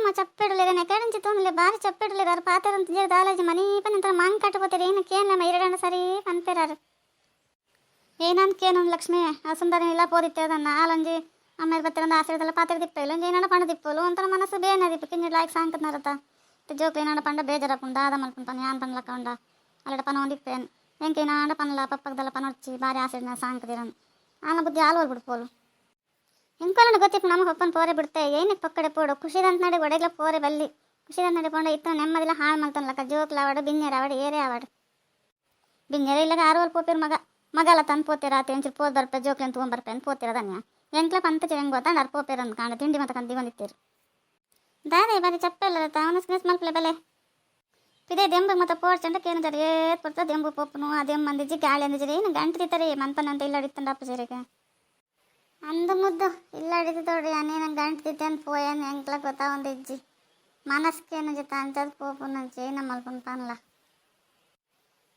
మా చెప్పేడులే కానీ ఎక్కడి నుంచి తోనులే భారీ చెప్పేడులే గారు పాతారంత జర దాలాజీ మనీ పని ఇంత మంగ్ కట్టపోతారు ಏನಕ್ಕೇನಮ್ಮ ಎರಡಣ್ಣ ಸರಿ ಪನ್ಪೇರಾರು ಏನಂತಕೇನು ಲಕ್ಷ್ಮಿ ಆ ಸುಂದರಿ ಇಲ್ಲ ಪೋದಿತ್ತೇದನ್ನ ಆಲಂಜಿ ಆಮೇಲೆ ಬತ್ತಿರಂದ ಆಶ್ರಯದಲ್ಲ ಪಾತ್ರೆ ದಿಪ್ಪೇಲು ಏನಣ್ಣ ಪಂಡ ದಿಪ್ಪೋಲು ಒಂಥರ ಮನಸ್ಸು ಬೇನೆ ದಿಪ್ಪ ಕಿಂಜಿ ಲಾಯ್ಕ್ ಸಾಂಕತ್ನಾರತ ಜೋಕ್ಲಿ ಏನಣ್ಣ ಪಂಡ ಬೇಜಾರಪ್ಪು ದಾದ ಮಲ್ಪನ್ ಪನ್ ಯಾನ್ ಪನ್ಲಕ್ಕ ಉಂಡ ಅಲ್ಲಡ ಪನ ಒಂದಿಪ್ಪೇನು ಎಂಕೇನಾಂಡ ಪನ್ಲ ಪಪ್ಪಗದಲ್ಲ ಪನೊಚ್ಚಿ ಭಾರಿ ಆಶ್ರಯದ ಸಾಂಕದಿರನ್ ಆನ ಬುದ್ಧಿ ಆಲ್ವರ್ ಬಿಡ್ಪೋಲು ఇంకోళ్ళని గొత్తిప్పు నమ్మ పప్పని పోరే బిడితే ఏనికి పక్కడే పోడు ఖుషిదంత నడి ఒడగల పోరే బల్లి ఖుషిదంత నడి పోండ ఇత్తన నెమ్మదిలా ಹಾಳು ಮಾಡ್ತಾನಲಕ್ಕ ಜೋಕ್ಲ ಆವಾಡು ಬಿನ್ನೇರ ಆವಾಡು ಏರೇ ಆವಾಡು ಬಿನ್ನೇರ ಇಲ್ಲಾಗ ಆರೋಲ್ ಪೋಪಿರ್ ಮಗಲ ತಂದು ಪೋತೀರ ತೆಂಚಿರು ಪೋದ್ ಬರ್ಪೆ ಜೋಕ್ಲೆನ್ ತೊಗೊಂಬರ್ಪೆ ಅಂತ ಪೋತಿರದನ್ಯ ಎಂಕ್ಲ ಪಂತ ಚಿರಂಗ್ ಗೊತ್ತಾಂಡ ಅರ್ ಪೋಪಿರ್ ಅಂದ್ ಕಾಂಡ ತಿಂಡಿ ಮತ್ತ ಕಂದಿ ಬಂದಿತ್ತೀರು ದಾದೆ ಬರೀ ಚಪ್ಪೆಲ್ಲ ಅವನಸ್ ಮಿಸ್ ಮಲ್ಪಲೆ ಬೆಲೆ ಇದೇ ದೆಂಬು ಮತ್ತೆ ಪೋಡ್ಚಂಡಕ್ಕೆ ಏನು ಜರ ಏತ್ ಕೊಡ್ತಾ ದೆಂಬು ಪಪ್ಪನು ಆ ದೆಂಬು ಅಂದಿಜ್ಜಿ ಗಾಳಿ ಅಂದಿಜ್ರಿ ಏನು ಗಂಟು ತಿತ್ತಾರೆ ಮನ್ಪನ್ ಅಂತ ಇಲ್ಲ ಅಡಿತ್ತಂಡ ಅಪ್ಪ ಸೇರಿಗೆ ಅಂದು ಮುದ್ದು ಇಲ್ಲ ಅಡಿತು ತೋಡ್ರಿ ಅನ್ನೇನು ಗಂಟು ತಿತ್ತೆ ಅಂತ ಪೋಯನ್ ಎಂಕ್ಲ ಗೊತ್ತಾ ಒಂದಿಜ್ಜಿ మనసుకేను జిత అంచదు పోపున చేయన మల్పన్ పనుల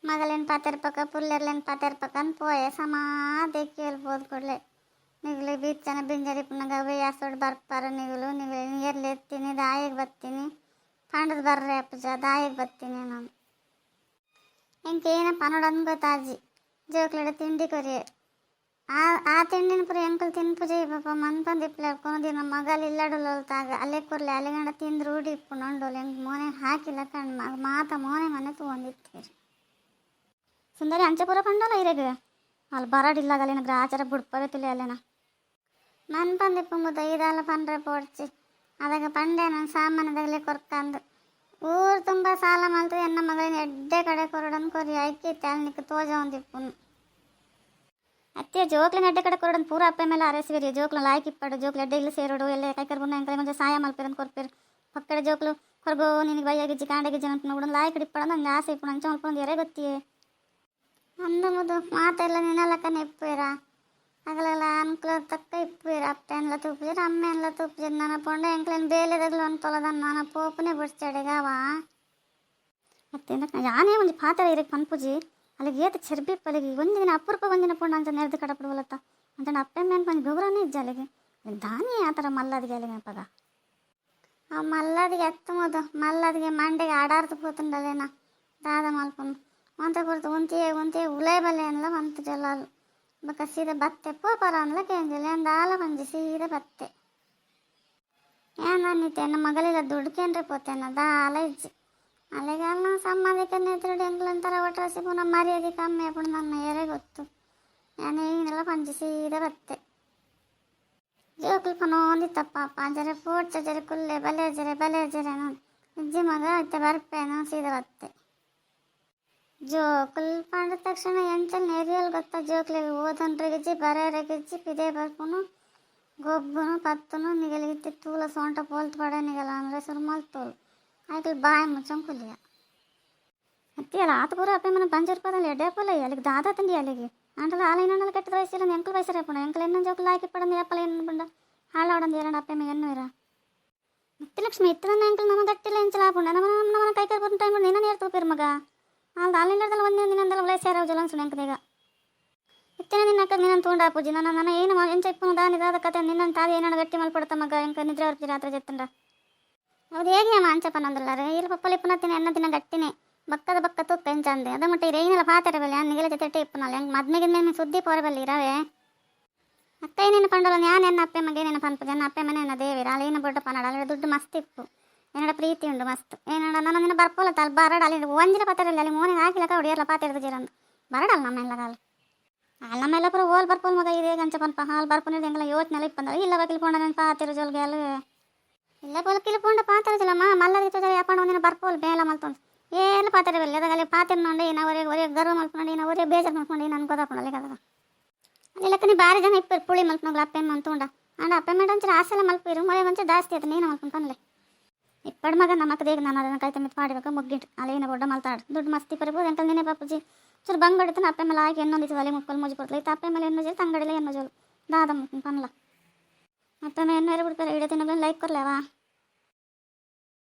మగలేని పతెరపక్క పుల్లెర్లేని పతెరపక్క అని పోయే సమా దెక్కి వెళ్ళిపోదు కొడలే నిగులు బీచ్చన బింజరిపునగ వేయాసోడు బర్పారు నిగులు నీర్లు ఎత్తిని దాయకు బత్తిని పండుగ బర్రేపు దాయకు బత్తిని ನಾನು ఇంకేನ పనుడని ಗೊತ್ತಾಜಿ ಜೋಕ್ಲಡ ತಿಂಡಿ ಕೊರಿಯೆ ಆ ತಿಂಡಿನ ಪುರಿ ಎಂಕಲ್ ತಿನ್ಪು ಜೈ ಪಾಪ ಮನ್ಪಂದು ಇಪ್ಪಲೆ ಕೊನದಿನ ಮಗಲ್ ಇಲ್ಲಡಲು ತಾಗ ಅಲ್ಲೇ ಕೊರ್ಲೆ ಅಲ್ಲಿಗಂಡ ತಿಂದು ರೂಢಿ ಇಪ್ಪು ನೊಂಡೋಲು ಹೆಂಗೆ ಮೋನೆ ಹಾಕಿಲ್ಲ ಕಣ್ಣು ಮಾತ ಮೋನೆ ಮನೆ ತೊಗೊಂಡಿರ್ತೀರಿ ಸುಂದರಿ ಅಂಚೆ ಪುರ ಕಂಡಲ್ಲ ಇರೆಗೆ ಅಲ್ಲಿ ಬರಡಿಲ್ಲಾಗ ಅಲ್ಲಿನ ಗ್ರಾಚಾರ ಬುಡ್ಪವೆತ್ತಿಲ್ಲ ಅಲ್ಲೇನ ಮನ್ಪಂದು ಇಪ್ಪು ಮುದ್ದ ಇದೆಲ್ಲ ಪಂಡ್ರೆ ಪೋಡ್ಚಿ ಅದಾಗ ಪಂಡೆ ನಾನು ಸಾಮಾನ್ಯದಾಗಲೇ ಕೊರ್ಕಂದು ಊರು ತುಂಬ ಸಾಲ ಮಲ್ತು ಎನ್ನ ಮಗಳಿನ ಎಡ್ಡೆ ಕಡೆ ಕೊರಡನ್ ಕೊರಿ ಐಕಿತ್ತೆ ಅಲ್ಲಿ ನಿಕ್ಕ ತೋಜ ಒಂದಿಪ್ಪುನು ಅತ್ತೆ ಜೋಕ್ಲಿನ ಎಡ್ಡೆ ಕಡೆ ಕೊರಡನ್ ಪೂರ ಅಪ್ಪೆ ಮೇಲೆ ಅರೆಸಿರಿ ಜೋಕ್ಲು ಲಾಯ್ಕ್ ಇಪ್ಪಡು ಜೋಕ್ಲು ಎಡ್ಡೆ ಇಲ್ಲಿ ಸೇರೋಡು ಎಲ್ಲ ಕೈಕರ್ ಬಂದು ಎಂಕಲೆ ಮುಂಚೆ ಸಹಾಯ ಮಲ್ಪಿರಂತ ಕೊರ್ಪಿರು ಪಕ್ಕಡೆ ಜೋಕ್ಲು ಕೊರ್ಗೋ ನಿನಗೆ ಬೈಯಾಗಿಜ್ಜಿ ಕಾಂಡೆಗಿಜ್ಜಿ ಅಂತ ನೋಡೋಣ ಲಾಯ್ಕ್ ಇಪ್ಪಡು ನಂಗೆ ಆಸೆ ಇಪ್ಪು ಅಂಚೆ ಮಲ್ಕೊಂಡು ಎರೆ ಗೊತ್ತಿಯೇ ಅಂದು ಮುದು ಮಾತೆಲ್ಲ ನಿನ್ನಲಕ್ಕನೆ ಇಪ್ಪುರ ಅಗಲೆಲ್ಲ ಅನ್ಕಲ ತಕ್ಕ ಇಪ್ಪುರ ಅಪ್ಪೆ ಎಲ್ಲ ತೂಪಿರ ಅಮ್ಮೆ ಎಲ್ಲ ತೂಪಿರ ನನ್ನ ಪೊಂಡ ಎಂಕ್ಲೇನು ಬೇಲೆದಾಗಲು ಅಂತೊಲದನ್ನ ನಾನು ಪೋಪನೆ ಬಿಡ್ಸ್ಚಡೆಗಾವ ಮತ್ತೆ ಯಾನೇ ಒಂದು ಪಾತ್ರ ಇರಕ್ಕೆ ಪನ್ಪುಜಿ ಅಲ್ಲಿಗೆ ಏತ ಚರ್ಬಿ ಪಲಿಗೆ ಒಂದಿನ ಅಪೂರ್ಪ ಒಂದಿನ ಪುಂಡ ಅಂತ ನೆರೆದು ಕಡಪಡುವಲ್ಲತ್ತ ಅಂತ ಅಪ್ಪೆ ಮೇಲೆ ಬಂದು ಗೊಬ್ಬರನೇ ಇಜ್ಜ ಅಲ್ಲಿಗೆ ದಾನಿ ಆ ಥರ ಮಲ್ಲದಿಗೆ ಅಲ್ಲಿಗೆ ಪಗ ಆ ಮಲ್ಲದಿಗೆ ಎತ್ತುಮೋದು ಮಲ್ಲದಿಗೆ ಮಂಡೆಗೆ ಆಡಾರ್ದು పోతుండలేನ ದಾದ ಮಲ್ಪನು ಅಂತ ಕೊಡ್ತು ಒಂತೆ ಉಲೇ ಬಲ್ಲೆ ಅನ್ನಲ ಮಂತು ಜಲ್ಲಾಲು ಬಕ್ಕ ಸೀದೆ ಬತ್ತೆ ಪೋಪರ ಅನ್ನಲ ಕೇಂಜಲೆ ಅಂದಾಲ ಬಂಜಿ ಸೀದೆ ಬತ್ತೆ ಏನಿತ್ತೆ ನನ್ನ ಮಗಲಿಲ್ಲ ದುಡ್ಕೇನ್ರಿ ಪೋತೇನ ದಾಲ ಇಜ್ಜಿ ಅಲ್ಲಿಗೆಲ್ಲ ಸಂಬಂಧಿಕ ನೆತ್ರಡಿ ಎಂಗ್ಲಂತರ ಒಟ್ರಾಸಿ ಪುನಃ ಮರ್ಯಾದೆ ಕಮ್ಮಿ ಆಗ್ಬಿಡು ನನ್ನ ಎರೆ ಗೊತ್ತು ನಾನು ಈಗಿನೆಲ್ಲ ಪಂಚಿ ಸೀದೆ ಬತ್ತೆ ಜೋಕ್ಲು ಪನೊಂದಿತ್ತಪ್ಪ ಜರೆ ಪೋಡ್ಚ ಜರೆ ಕುಲ್ಲೆ ಬಲೆ ಜರೆ ನಾನು ಇಜ್ಜಿ ಮಗ ಇತ್ತೆ ಬರ್ಪೇನು ಸೀದೆ ಬತ್ತೆ ಜೋಕ್ಲು ಪಂಡ ತಕ್ಷಣ ಎಂಚಲ್ ನೆರಿಯಲ್ ಗೊತ್ತಾ ಜೋಕ್ಲಿಗೆ ಓದನ್ರಿಗಿಜ್ಜಿ ಬರೆಯರಿಗಿಜ್ಜಿ ಪಿದೆ ಬರ್ಪುನು ಗೊಬ್ಬನು ಪತ್ತುನು ನಿಗಲಿಗಿತ್ತಿ ತೂಲ ಸೊಂಟ ಪೋಲ್ತು ಪಡೆ ನಿಗಲ ಅಂದರೆ ಸುರ್ಮಲ್ ತೋಲು ಆಯ್ತು ಬಾಯ್ ಮುಚ್ಚಂಕುಲಿಯ ಅತ್ತಿಯಲ್ಲ ಆತ ಪೂರ ಅಪ್ಪೆ ಮನೆ ಪಂಚರೂಪಾಯಲ್ಲಿ ಎಡ್ಡೆಪ್ಪಲ್ಲ ಅಲ್ಲಿಗೆ ದಾದ ತಿಂಡಿ ಅಲ್ಲಿಗೆ ಅಂಟಲ್ಲ ಆಲೈನಲ್ಲ ಕೆಟ್ಟ ವಯಸ್ಸಿಲ್ಲ ಎಂಕಲ್ ವಯಸ್ಸರ ಪುಣ ಎಂಕಲ್ ಎನ್ನ ಜೋಕ್ಲು ಹಾಕಿ ಪಡಂದು ಎಪ್ಪಲ್ಲ ಏನು ಬಂಡ ಹಾಳಾಡಂದು ಎರಡು ಅಪ್ಪೆ ಮೇಲೆ ಎನ್ನು ಇರ ಮತ್ತೆ ಲಕ್ಷ್ಮಿ ಇತ್ತದ ಎಂಕಲ್ ನಮ್ಮ ಗಟ್ಟಿಲ್ಲ ಎಂಚಲ ಹಾಕೊಂಡ ನಮ್ಮ ಕೈ ಕೈ ಬಂದು ಟೈಮ್ ನಿನ್ನ ನೇರ್ ತೂಪಿರ್ ಮಗ ಅಲ್ಲಿ ಆಲೈನದಲ್ಲಿ ಒಂದಿನ ದಿನದಲ್ಲ ಒಳ್ಳೆ ಸೇರ ಜಲ ಅನ್ಸುಣ ಎಂಕದೀಗ ಇತ್ತೇನೆ ನಿನ್ನ ಅಕ್ಕ ನಿನ್ನ ತೊಗೊಂಡ ಪೂಜಿ ನನ್ನ ಏನು ಎಂಚ ಇಪ್ಪು ದಾದ ಕತೆ ನಿನ್ನ ತಾದಿ ಏನಾಡು ಗಟ್ಟಿ ಮಲ್ಪಡ್ತ ಮಗ ಎಂಕ ನಿದ್ರೆ ಹೊರ್ತಿ ರಾತ್ರಿ ಜತ್ತಂಡ ಅದು ಹೇಗೆ ಅಮ್ಮ ಅಂಚಪ್ಪನಂದಲ್ಲಾರೆ ಇಲ್ಲಿ ಪಪ್ಪಲ್ಲಿ ಇಪ್ಪನತ್ತಿನ ಎನ್ನ ದಿನ ಗಟ್ಟಿನೇ ಬಕ್ಕದ ಬಕ್ಕ ತುಪ್ಪ ಎಂಚಂದೆ ಅದ ಮಟ್ಟ ಇರೇನಲ್ಲ ಪಾತ್ರೆ ಬಲ್ಲಿ ನಿಗಲ ಜೊತೆ ಇಪ್ಪನಲ್ಲ ಹೆಂಗೆ ಮದ್ಮೆಗಿಂದ ಸುದ್ದಿ ಪೋರಬಲ್ಲಿ ಇರವೇ ಅಕ್ಕ ಏನೇನು ಪಂಡಲ್ಲ ನಾನು ಎನ್ನ ಅಪ್ಪೆ ಮಗ ಏನೇನು ಪನ್ಪು ಜನ ಅಪ್ಪೆ ಮನೆ ಎನ್ನ ದೇವಿರ ಅಲ್ಲಿ ಏನು ಬೊಡ್ಡ ಪನ್ನಡ ಅಲ್ಲಿ ದುಡ್ಡು ಮಸ್ತ್ ಇಪ್ಪು ಏನಡ ಪ್ರೀತಿ ಉಂಡು ಮಸ್ತ್ ಏನಡ ನನ್ನ ನಿನ್ನ ಬರ್ಪೋಲತ್ತ ಅಲ್ಲಿ ಬರಡ ಅಲ್ಲಿ ಒಂಜಿನ ಪಾತ್ರೆಯಲ್ಲಿ ಅಲ್ಲಿ ಮೋನೆ ಹಾಕಿಲಕ್ಕ ಹೊಡಿಯಲ್ಲ ಪಾತ್ರೆ ಜೀರಂದು ಬರಡಲ್ಲ ನಮ್ಮೆಲ್ಲ ಕಾಲು ಅಲ್ಲಿ ನಮ್ಮೆಲ್ಲ ಪುರ ಓಲ್ ಬರ್ಪೋಲ್ ಮಗ ಇದೆ ಗಂಚ ಪನ್ಪ ಹಾಲು ಬರ್ಪೋನಿದೆ ಹೆಂಗೆಲ್ಲ ಯೋಚನೆ ಇಪ್ಪಂದಲ್ಲ ಇಲ್ಲ ಬಕಿಲ್ ಪೋಂಡ ನನ್ನ ಪಾತಿರು ಜೋಲ್ಗೆ ಅಲ್ಲಿ ಇಲ್ಲ ಪೊಲಕಿಲ್ ಪೋಂಡ ಪಾತ್ರೆ ಜಲಮ್ಮ ಮಲ್ಲದಿ ಯಾಪಣ್ಣ ಒಂದಿನ ಬರ್ಪೋಲ್ ಬೇಲ ಮಲ್ತೊಂಡು ಏನು ಪಾತ್ರೆ ಬಲ್ಲಿ ಅದಾಗ ಅಲ್ಲಿ ಪಾತ್ರೆ ನೋಡಿ ನಾವು ಒರೆ ಗರ್ವ ಮಲ್ಕೊಂಡು ನಾವು ಒರೆ ಬೇಜಾರು ಮಲ್ಕೊಂಡು ನಾನು ಗೊತ್ತಾಕೊಂಡು ಅಲ್ಲಿ ಕದಾಗ ಅಲ್ಲಿ ಲೆಕ್ಕ ನೀವು ಭಾರಿ ಜನ ಇಪ್ಪರು ಪುಳಿ ಮಲ್ಕೊಂಡು ಅಪ್ಪೆ ಮಂತುಂಡ ಅಂಡ ಅಪ್ಪೆ ಮೇಡ ಒಂಚೂರು ಆಸೆಲ್ಲ ಮಲ್ಪಿರು ಮೊಳೆ ಮಂಚ ಜಾಸ್ತಿ ಆಯ್ತು ನೀನು ಮಲ್ಕೊಂಡು ಪನ್ಲೆ ಇಪ್ಪಡು ಮಗ ನಮ್ಮ ಅಕ್ಕದೇಗ ನಾನು ಅದನ್ನು ಕೈ ತಮ್ಮಿತ್ತು ಮಾಡಿಬೇಕು ಮುಗ್ಗಿಟ್ಟು ಅಲ್ಲೇನ ಬೊಡ್ಡ ಮಲ್ತಾಡು ದುಡ್ಡು ಮಸ್ತಿ ಪರ್ಬೋದು ಎಂತ ನೀನೇ ಪಾಪುಜಿ ಚೂರು ಬಂಗಡಿತು ಅಪ್ಪೆ ಮೇಲೆ ಹಾಕಿ ಎನ್ನೊಂದಿತ್ತು ಅಲ್ಲಿ ಮುಕ್ಕಲು ಮುಜಿ ಕೊಡ್ತಲ್ಲ ಇತ್ತು ಅಪ್ಪೆ ಮೇಲೆ ಎನ್ನು ಜೊತೆ ತಂಗಡಿಲ್ಲ ಎನ್ನು ಜೋಲು ದಾದ ಮುಕ್ಕೊಂಡು ಪನ್ಲ ಅಪ್ಪೆ ಮೇಲೆ ಎನ್ನು ಬಿಡ್ತಾರೆ ಇಡೀ ತಿನ್ನೋದು ಲೈಕ್ ಕೊರ್ಲೇವಾ